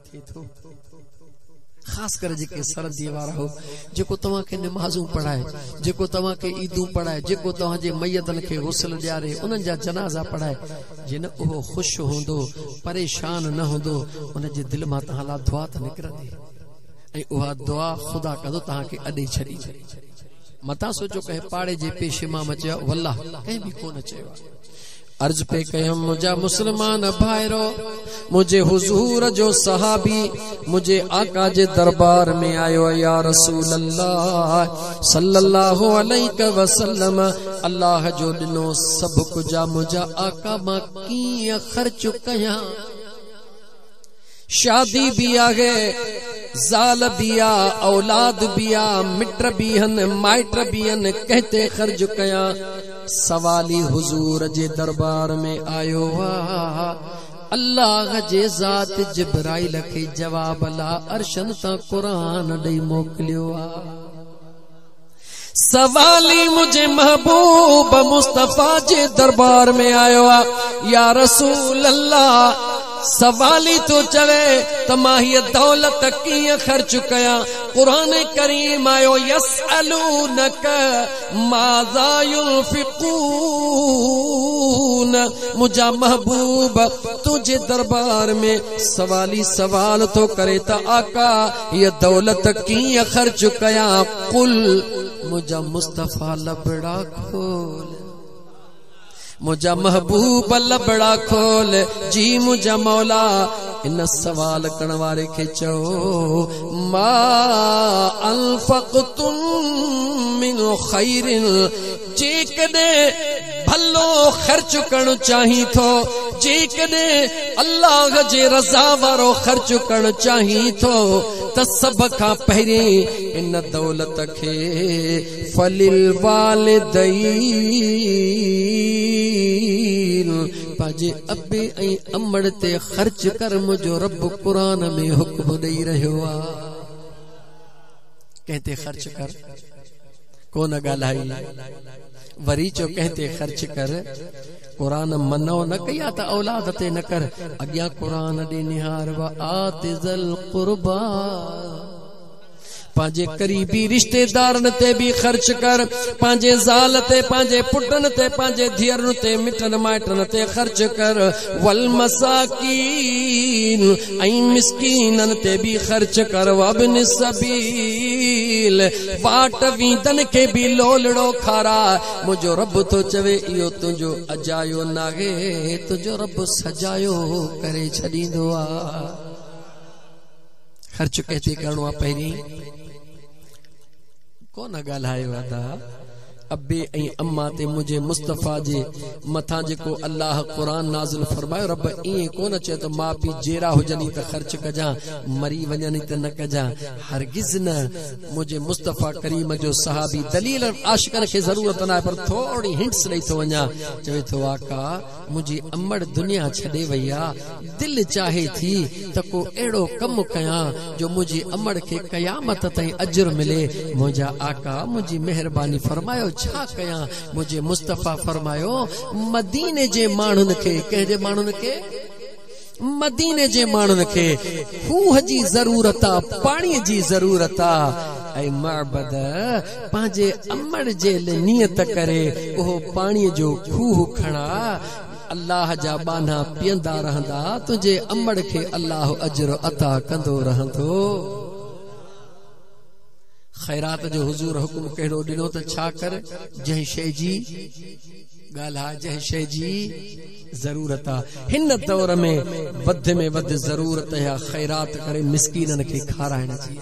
थिए थो। खास कर जेके सरदी वारा हो, जेको तव्हां के नमाज़ूं पढ़ाए, जेको तव्हां के ईदूं पढ़ाए, जेको तव्हां जे मयतन के गुस्ल ॾियारे, उन्हनि जा जनाज़ा पढ़ाए, जिन उहो खुश होंदो, परेशान न होंदो, उन जे दिल मां तव्हां ला दुआ त निकिरंदी ऐं उहा दुआ खुदा कंदो तव्हां खे अॾे छॾी। मता सोचो कहे पाड़े जे पेश इमाम चयो वल्लाह कंहिं बि कोन चयो। अर्ज पे कयम मुझा मुसलमान भाइरो, मुझे हुजूर जो सहाबी मुझे आका जे दरबार में आयो, या रसूल अल्लाह सल्लल्लाहु अलैहि वसल्लम, अल्लाह जो ॾिनो सभु कुझा मुझा आका मां कीअं ख़र्च कयां। शादी भी आहे, ज़ाल भी आ, औलाद भी आ, मिट भी हन, माइट भी हन, कहते खर्च कया। सवाली हुजूर जे दरबार में आयो आ, अल्लाह जे ज़ात जिब्राइल खे जवाब ला अर्शन ता कुरान ॾेई मोकिलियो आ। सवाली मुझे महबूब मुस्तफा जे दरबार में आयो आ, या रसूल अल्लाह सवाली तो चवे त मां हीअ दौलत कीअं ख़र्च कयां। कुरान करीम आयो यसअलूनक माज़ा युनफिकून, मुझा महबूब तुझे दरबार में सवाली सवाल तो करे त आका हीअ दौलत कीअं ख़र्च कयां। कुल मुझा मुस्तफा लबड़ा खोल, मुझा महबूब लबड़ा खोल, जी मुझा मौला। इन सवाल करण वारे खे चओ मा अनफक़तुम मिन खैरिन, जेकॾहिं भलो ख़र्च करणु चाहीं थो, जेकॾहिं अल्लाह जे रज़ा वारो ख़र्च करणु चाहीं थो, त सभ खां पहिरीं इन दौलत खे फलिल वालिदैन, पांजे अबे ऐं अमड़ ते ख़र्च कर, मुंहिंजो रब क़ुरान में हुक्म ॾेई रहियो आ। कहते ख़र्च कर, कोन ॻाल्हाई, वरी चो कहते ख़र्च कर। कुरान मनो न कया त औलाद ते न कर, अॻियां कुरान ॾे निहार व आतिज़ल क़ुर्बा, पांजे करीबी रिश्तेदारन ते भी खर्च कर, पांजे ज़ाल ते, पांजे पुटन ते, पांजे धीअरन ते, मिटन माइटन ते खर्च कर। वल मसाकीन, ऐं मिस्कीनन ते भी खर्च कर। वब्न सबील, बाट वींदन के भी लोलड़ो खारा। मुझो रब तो चवे इहो तुंहिंजो अजायो नाहे, तुंहिंजो रब सजायो करे छॾींदो आ। खर्च कहते करणो आहे पहिरीं, कोन ॻाल्हायो आहे अबे ऐं अम्मा ते मुझे मुस्तफा जे मथा जेको अल्लाह कुरान नाज़िल फरमायो, रब ईअं कोन चए त माउ पीउ जहिड़ा हुजनि त ख़र्च कजां, मरी वञनि त न कजां, हरगिज़ न। मुझे मुस्तफा करीम जो सहाबी दलील आशिकन खे ज़रूरत न आहे, पर थोड़ी हिंट्स ॾेई थो वञा। चवे थो आका मुंहिंजी अमड़ दुनिया छॾे वई आहे, दिलि चाहे थी त को अहिड़ो कमु कयां जो मुंहिंजी अमड़ खे क़यामत ताईं अजर मिले। मुंहिंजा आका मुंहिंजी महिरबानी फरमायो छा कयां। मुझे मुस्तफा फरमायो मदीने जे माण्हुनि खे, कंहिंजे माण्हुनि खे, मदीने जे माण्हुनि खे खूह जी ज़रूरत आ, पाणीअ जी ज़रूरत आ। ऐं माबद पंहिंजे अमड़ जे नियत करे उहो पाणीअ जो खूह खणा, अल्लाह जा बाना पीअंदा रहंदा, तुंहिंजे अमड़ खे अल्लाह अजर अता कंदो रहंदो। खैरात जो हुजूर हुकुम कहिड़ो ॾिनो त छा कर, जंहिं शइ जी ॻाल्हि, जंहिं शइ जी ज़रूरत आहे। हिन दौर में वधि ज़रूरत आहे खैरात करे मिस्कीनन खे खाराइण जी।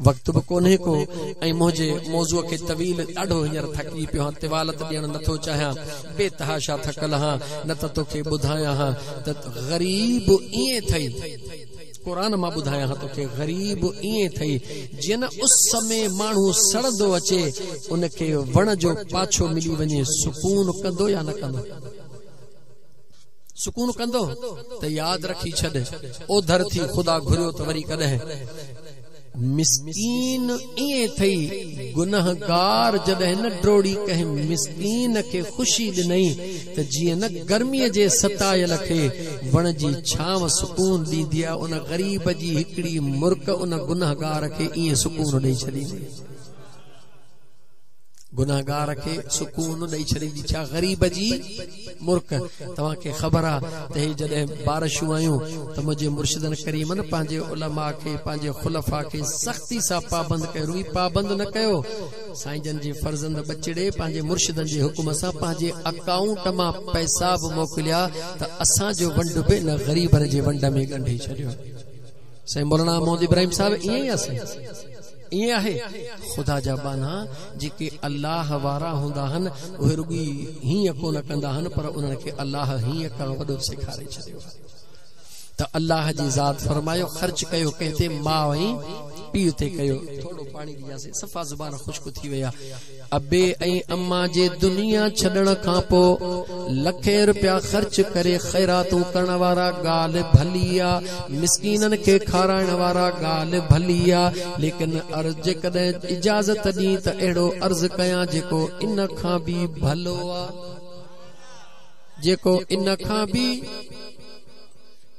वक्त भी कोन्हे को, ऐं मुंहिंजे मौज़ूअ खे तवील ॾाढो हींअर थकी पियो आहियां, तिवालत ॾियणु नथो चाहियां, बेतहाशा थकल हां, न त तोखे ॿुधायां हां त ग़रीब ईअं थई, कुरान मां ॿुधायां हां तोखे, ग़रीब ईअं थई जीअं न उस में माण्हू सड़ंदो अचे, उनखे वण जो पाछो मिली वञे, सुकून कंदो या न कंदो? सुकून कंदो? त यादि रखी छॾ, ओधर थी ख़ुदा घुरियो त वरी कॾहिं मिस्कीन इए थई गुनाहगार जॾहिं न ड्रोड़ी कंहिं मिस्कीन खे ख़ुशी ॾिनई त जीअं न गर्मीअ जे सतायल खे वण जी छांव सुकून ॾींदी आहे, उन ग़रीब जी हिकिड़ी मुर्क उन गुनाहगार खे ईअं सुकून ॾेई छॾींदी। गुनाहगार खे सुकून ॾेई छॾींदी। छा ग़रीब जी मुर्क। तव्हांखे ख़बर आहे त हे जॾहिं बारिशूं आयूं त मुंहिंजे मुर्शिदन करीमन पंहिंजे उलमा खे पंहिंजे खुलफा खे सख़्ती सां पाबंद कयो। रुई पाबंद न कयो। साईं जन जे फर्ज़ंद बचिड़े पंहिंजे मुर्शिदन जे हुकुम सां पंहिंजे अकाउंट मां पैसा बि मोकिलिया त असांजो वंड बि न ग़रीबन जे वंड में ॻंढी छॾियो। साईं मौलाना मोहम्मद इब्राहिम साहिब ईअं ई आहे। ईअं आहे ख़ुदा जा बाना जेके अल्लाह वारा हूंदा आहिनि उहे रुॻी हीअं कोन कंदा आहिनि, पर उन्हनि खे अल्लाह हीअं करणु वॾो सेखारे छॾियो। त अल्लाह जी ज़ात फरमायो ख़र्च कयो कंहिं ते, माउ ऐं पीउ ते कयो। थोरो पाणी ॾियासीं, सफ़ा ज़ुबान ख़ुश्क थी वई आहे। अबे ऐं अम्मा जे दुनिया छॾण खां पोइ लखे रुपया ख़र्च करे ख़ैरातूं करण वारा ॻाल्हि भली आहे, मिस्कीननि खे खाराइण वारा ॻाल्हि भली आहे, लेकिन अर्ज़ जेकॾहिं इजाज़त ॾी त अहिड़ो अर्ज़ कयां जेको इन खां बि भलो आहे, जेको इन खां बि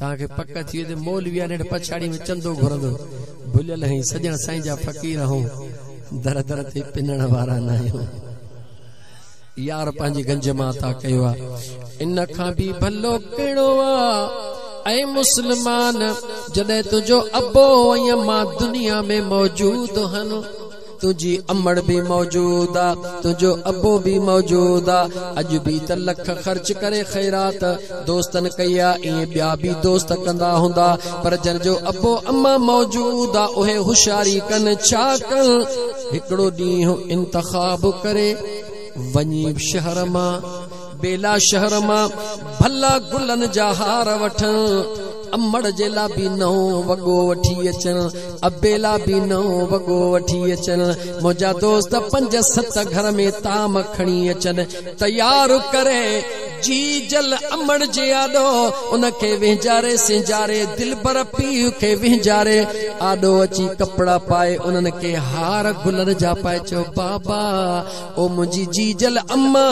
तव्हांखे पक थी वई त मौलवी नेड़ पछाड़ी में चंदो घुरंदो। भुलियल हई सजण साईं जा फ़क़ीर हूं, दर दर ते पिनण वारा न आहियूं। यार पंहिंजी गंज मां था कयो आहे, इन खां बि भलो कहिड़ो आहे। ऐं मुस्लमान जॾहिं तुंहिंजो अबो ऐं अम्मा दुनिया में मौजूद आहिनि, तुझी अमड़ भी मौजूद आ, तुझो अबो भी मौजूद आ, अज भी त लख खर्च करे खैरात दोस्तन कया, इए बिया भी दोस्त कंदा हुंदा, पर जन जो अबो अम्मा मौजूद आ उहे होशियारी कन छा कन। हिकड़ो ॾींहुं इंतखाब करे वञी शहर मां, बेला शहर मां भला गुलन जा हार वठन, अमड़ जे ला भी नओं वॻो वठी अचन, अबेला भी नओं वॻो वठी अचन, मुंहिंजा दोस्त 5-7 घर में ताम खणी अचन, तैयार करे जी जल अमड़ जे आॾो उनखे विंजारे सिंजारे, दिलबर पीउ खे विंजारे आॾो अची कपड़ा पाए उन्हनि खे हार गुलनि जा पाए, चयो बाबा ओ मुंहिंजी जी जल अम्मा,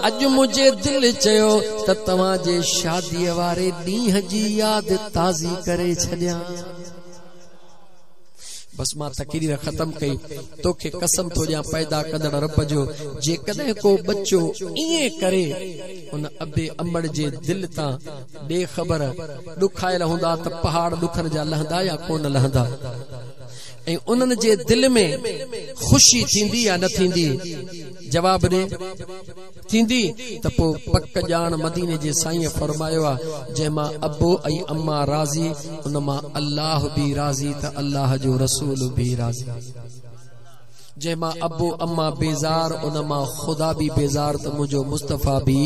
अॼु मुंहिंजे दिलि चयो त तव्हांजे शादीअ वारे ॾींहं जी यादि ताज़ी करे छॾियां। बस मां तकरीर खत्म कई, तोखे कसम थो ॾियां पैदा कंदड़ रब जो, जेकॾहिं को बच्चो इएं करे उन अबे अमड़ जे दिल तां ॾे ख़बर, ॾुखायल हूंदा त पहाड़ ॾुखनि जा लहंदा या कोन लहंदा, ऐं उन्हनि जे दिल में ख़ुशी थींदी या न थींदी, जवाब ॾे थींदी, त पोइ पक ॼाण मदीने जे साईं फरमायो आहे, जंहिंमां अबो ऐं अम्मा राज़ी उन मां अल्लाह भी राज़ी, त अल्लाह जो रसूल भी राज़ी। जंहिंमां अबो अम्मा बेज़ार उन मां ख़ुदा भी बेज़ार, त मुंहिंजो मुस्तफ़ा भी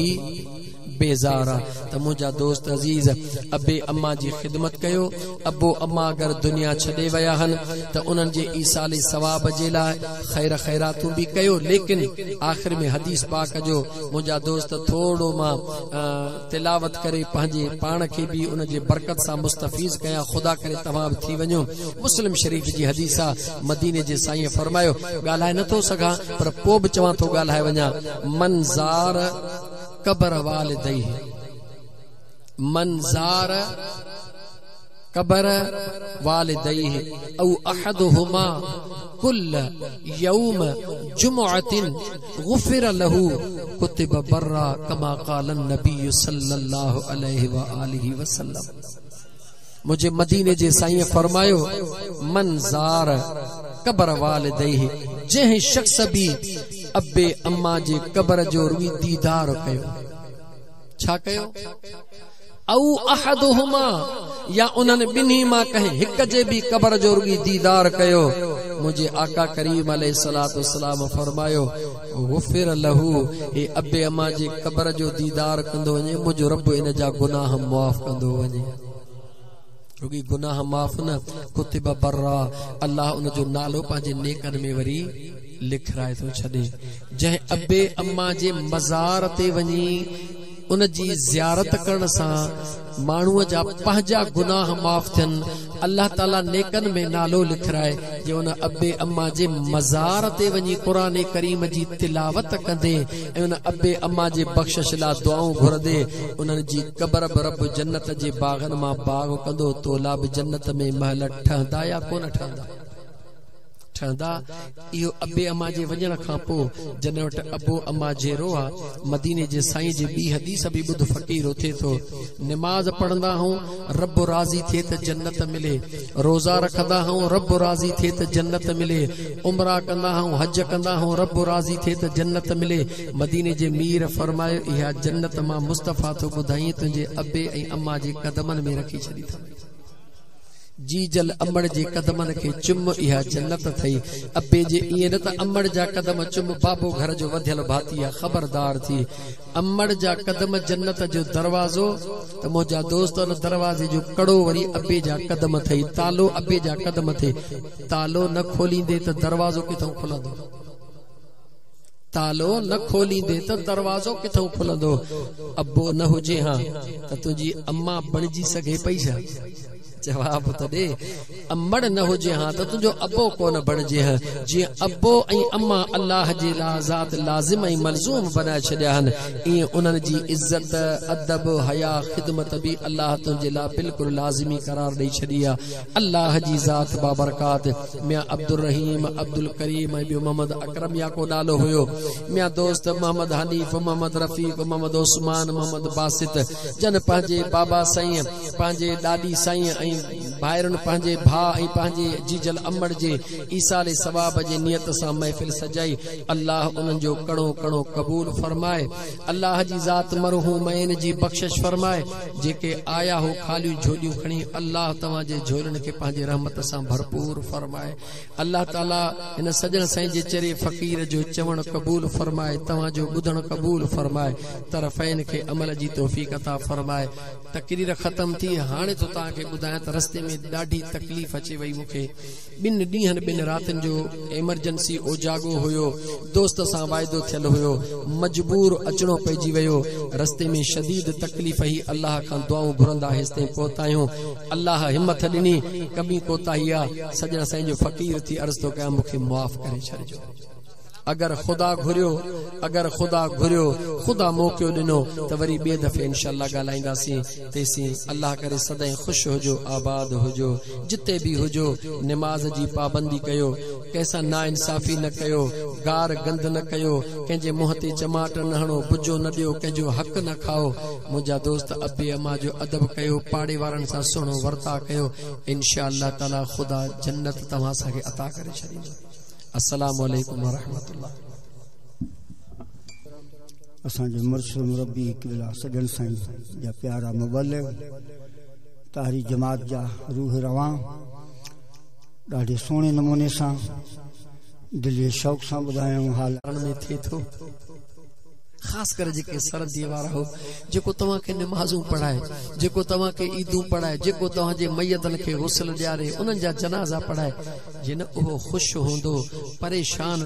बेज़ार आ। त मुंहिंजा दोस्त अज़ीज़ अबे अम्मा जी ख़िदमत कयो। अबो अम्मा अगर दुनिया छॾे विया आहिनि त उन्हनि जे ईसाले सवाब जे लाइ ख़ैर ख़ैरातूं भी कयो, लेकिन आख़िर में हदीस पाक जो मुंहिंजा दोस्त थोड़ो मां तिलावत करे पंहिंजे पाण खे भी उन जे बरकत सां मुस्तफ़ीज़ कयां, ख़ुदा करे तव्हां भी थी वञो। मुस्लिम शरीफ जी हदीस आ, मदीने जे साईं फरमायो, ॻाल्हाए नथो सघां पर पोइ बि चवां थो ॻाल्हाए वञा, मंज़ार कबर वालिदैहि, मंज़ार कबर वालिदैहि औ अहदुहुमा कुल यौम जुमुअतिन गुफिर लहू कुतिब बर्रा कमा क़ाल नबी सल्लल्लाहु अलैहि व आलिहि वसल्लम। मुझे मदीने जे साईं फरमायो, मंज़ार कबर वालिदैहि, जंहिं शख्स भी अबे अम्मा जे कबर जो रुई दीदार कयो, छा कयो, औ अहदुहुमा या उन्हनि ॿिन्ही मां कंहिं हिक जे भी कबर जो रुई दीदार कयो, मुझे आका करीम अलैहिस्सलातु वस्सलाम फरमायो, गुफिर लहू, हे अबे अम्मा जे कबर जो दीदार कंदो वञे, मुंहिंजो रब इन जा गुनाह मुआफ़ कंदो वञे। रुगी गुनाह माफ़ न, कुतिब बर्रा, अल्लाह उन जो नालो पंहिंजे नेकनि में वरी लिखराए थो छॾे। जंहिं अबे अम्मा जे मज़ार ते वञी उन जी ज़ियारत करण सां माण्हूअ जा पंहिंजा गुनाह माफ़ थियनि, अल्लाह ताला नेकन में नालो लिखराए जे उन अबे अम्मा जे मज़ार ते वञी क़ुरान करीम जी तिलावत कंदे ऐं उन अबे अम्मा जे बख़्शिश ला दुआऊं घुरदे उन्हनि जी क़बर बि रब जन्नत जे बागन मां बाग कंदो तोला बि जन्नत में महल ठहंदा या कोन ठहंदा ठहंदा। इहो अबे अम्मा जे वञण खां पोइ जॾहिं वटि अबो अम्मा जेरो आहे मदीने जे साईं जी ॿी हदीस बि ॿुध फ़क़ीर उथे थो निमाज़ पढ़ंदा हूं रब राज़ी थिए त जन्नत मिले रोज़ा रखंदा हूं रब राज़ी थिए त जन्नत मिले उमरा कंदा हूं हज कंदा हूं रब राज़ी थिए त जन्नत मिले मदीने जे मीर फरमायो इहा जन्नत मां मुस्तफ़ा थो ॿुधाई तुंहिंजे अबे ऐं अम्मा जे कदमनि में रखी छॾी अथई जी जल अमड़ जे कदमनि खे चुम इहा जन्नत थई अबे जे ईअं न त अमड़ जा कदम चुम बाबो घर जो वधियल भाती आहे ख़बरदार थी अमड़ जा कदम जन्नत जो दरवाज़ो त मुंहिंजा दोस्त उन दरवाज़े जो कड़ो वरी अबे जा कदम थई तालो अबे जा कदम थे तालो न खोलींदे त दरवाज़ो किथां खुलंदो तालो न खोलींदे त दरवाज़ो किथां खुलंदो अबो न हुजे हां त तुंहिंजी अम्मा बणिजी सघे पई छा जवाब तो दे अमड़ न हुजे हां त तुंहिंजो अबो कोन बणिजे हां जीअं अबो ऐं अम्मा अल्लाह जे ज़ात लाज़िम ऐं मलज़ूम बनाए छॾिया आहिनि ईअं उन्हनि जी इज़त अदब हया ख़िदमत बि अल्लाह तुंहिंजे लाइ बिल्कुलु लाज़िमी करार ॾेई छॾी आहे अल्लाह जी ज़ात बाबरकात मियां अब्दुल रहीम अब्दुल करीम ऐं ॿियो मोहम्मद अकरम या को नालो हुयो मियां दोस्त मोहम्मद हनीफ मोहम्मद रफ़ीक मोहम्मद उस्मान मोहम्मद बासित जन पंहिंजे बाबा साईं पंहिंजे ॾाॾी साईं ऐं भाइरनि पंहिंजे भाउ ऐं पंहिंजे जीजल अमड़ जे ईसाले सवाब जे नियत सां महफ़िल सजाई अल्लाह उन्हनि जो कणो कणो क़बूल फरमाए अल्लाह जी ज़ात मरहूमैन जी बख़्शिश फरमाए जेके आया हो ख़ालियूं झोलियूं खणी अल्लाह तव्हांजे झोलियुनि खे पंहिंजे रहमत सां भरपूर फरमाए अल्लाह ताला हिन सजण साईं जे चरे फ़क़ीर जो चवण क़बूल फरमाए तव्हांजो ॿुधण क़बूल फरमाए तरफ़ैन खे अमल जी तौफ़ीक़ अता फरमाए तक़रीर ख़त्म थी हाणे तो तव्हांखे ॿुधायां त रस्ते में ॾाढी तकलीफ़ अची वई मूंखे ॿिनि ॾींहंनि ॿिनि रातिनि जो एमरजेंसी ओजागो हुयो दोस्त सां वाइदो थियल हुयो मजबूर अचणो पइजी वियो रस्ते में शदीद तकलीफ़ ही अल्लाह खां दुआऊं घुरंदा हेसिताईं पहुतायूं अल्लाह हिम्मत ॾिनी कमी कोताही आहे सजण साईं जो फ़क़ीर थी अर्ज़ थो कयां मूंखे मुआफ़ करे छॾिजो अगर खुदा घुरियो खुदा मौक़ो ॾिनो त वरी ॿिए दफ़े इंशाअल्लाह ॻाल्हाईंदासीं तेसीं अल्लाह करे सदाईं ख़ुशि हुजो आबाद हुजो जिते बि हुजो निमाज़ जी पाबंदी कयो कंहिंसां नाइंसाफ़ी न कयो गार गंद न कयो कंहिंजे मुंहं ते चमाट न हणो बुजो न ॾियो कंहिंजो हक़ न खाओ मुंहिंजा दोस्त अबे अम्मा जो अदब कयो पाड़े वारनि सां सुहिणो वर्ता कयो इंशाअल्लाह ताला खुदा जन्नत तव्हां असांखे अता करे छॾींदो अस्सलामु अलैकुम व रहमतुल्लाह असांजे मुर्शिद मुरब्बी किबला सजन साईं जा प्यारा मुबल्लिग़ तारी जमात जा रूह रवां ॾाढे सोणे नमूने सां दिली शौक़ सां ॿुधायूं हाल में थिए थो ख़ास कर जेके सरदीअ वारा हो जेको तव्हांखे निमाज़ूं पढ़ाए जेको तव्हांखे ईदूं पढ़ाए जेको तव्हांजे मैयतनि खे गुस्ल ॾियारे उन्हनि जा जनाज़ा पढ़ाए जिन उहो ख़ुशि हूंदो परेशान